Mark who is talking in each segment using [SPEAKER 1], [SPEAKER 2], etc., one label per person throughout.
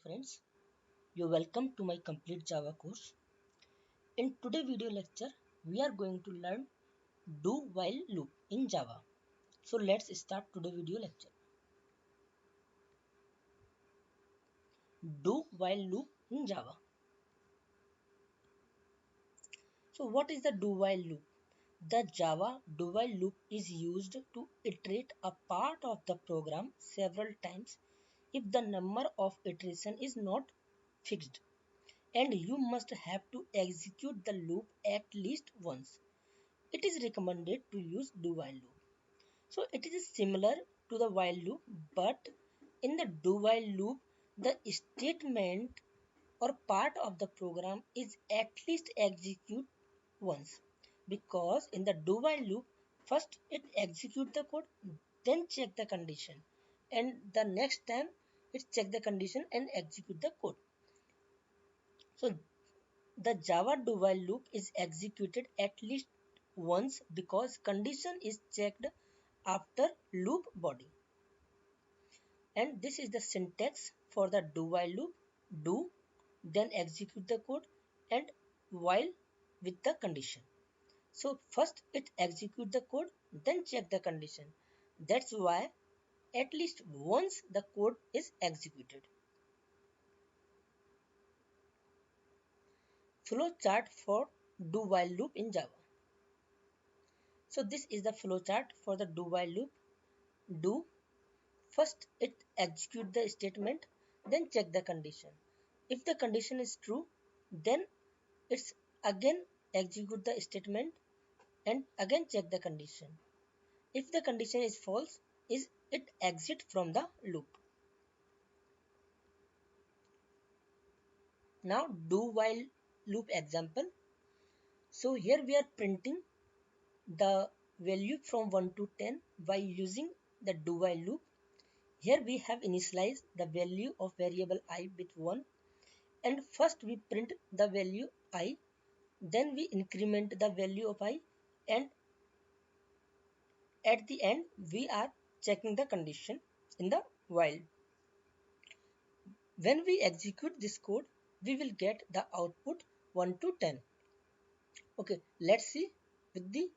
[SPEAKER 1] friends, you're welcome to my complete Java course. In today's video lecture, we are going to learn do while loop in Java. So let's start today's video lecture. Do while loop in Java. So what is the do while loop? The Java do while loop is used to iterate a part of the program several times if the number of iteration is not fixed, and you must have to execute the loop at least once. It is recommended to use do while loop. So it is similar to the while loop, but in the do while loop, the statement or part of the program is at least execute once, because in the do while loop, first it execute the code, then check the condition, and the next time it check the condition and execute the code. So the Java do while loop is executed at least once because condition is checked after loop body. And this is the syntax for the do while loop: do, then execute the code, and while with the condition. So first it execute the code, then check the condition. That's why at least once the code is executed. Flow chart for do while loop in Java. So this is the flow chart for the do while loop. Do, first it execute the statement, then check the condition. If the condition is true, then it's again execute the statement and again check the condition. If the condition is false, is it exit from the loop. Now do while loop example. So here we are printing the value from 1 to 10 by using the do while loop. Here we have initialized the value of variable I with 1, and first we print the value I, then we increment the value of I, and at the end we are checking the condition in the while. When we execute this code, we will get the output 1 to 10. Okay, let's see with the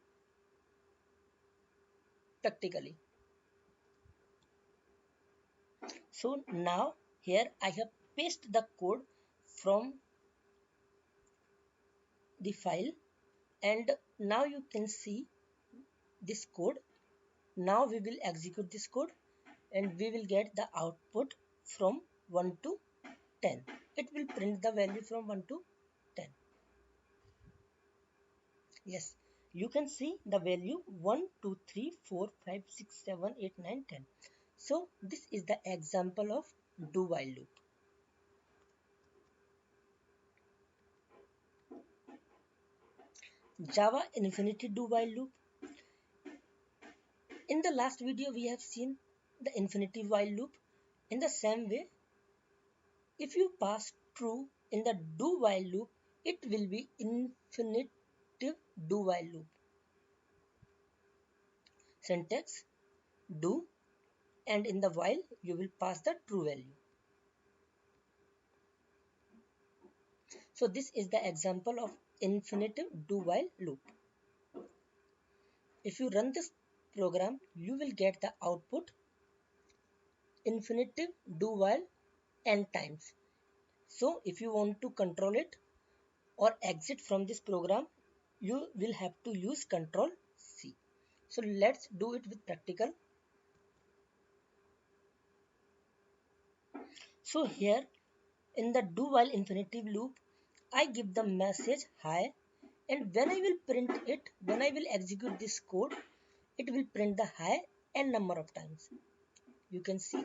[SPEAKER 1] practically. So now here I have pasted the code from the file, and now you can see this code. Now we will execute this code and we will get the output from 1 to 10. It will print the value from 1 to 10. Yes, you can see the value 1, 2, 3, 4, 5, 6, 7, 8, 9, 10. So this is the example of do while loop. Java Infinity do while loop. In the last video we have seen the infinity while loop. In the same way, if you pass true in the do while loop, it will be infinitive do while loop. Syntax: do, and in the while you will pass the true value. So this is the example of infinitive do while loop. If you run this program, you will get the output infinitive do while n times. So if you want to control it or exit from this program, you will have to use Control C. So let's do it with practical. So here in the do while infinitive loop, I give the message hi, and when I will print it, when I will execute this code, it will print the hi n number of times. You can see.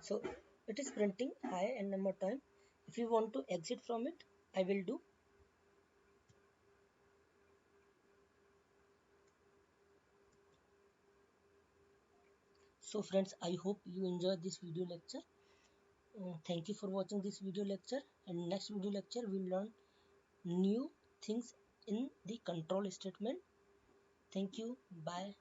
[SPEAKER 1] So it is printing hi n number of times. If you want to exit from it, I will do. So friends, I hope you enjoyed this video lecture. Thank you for watching this video lecture, and next video lecture we'll learn new things in the control statement. Thank you. Bye.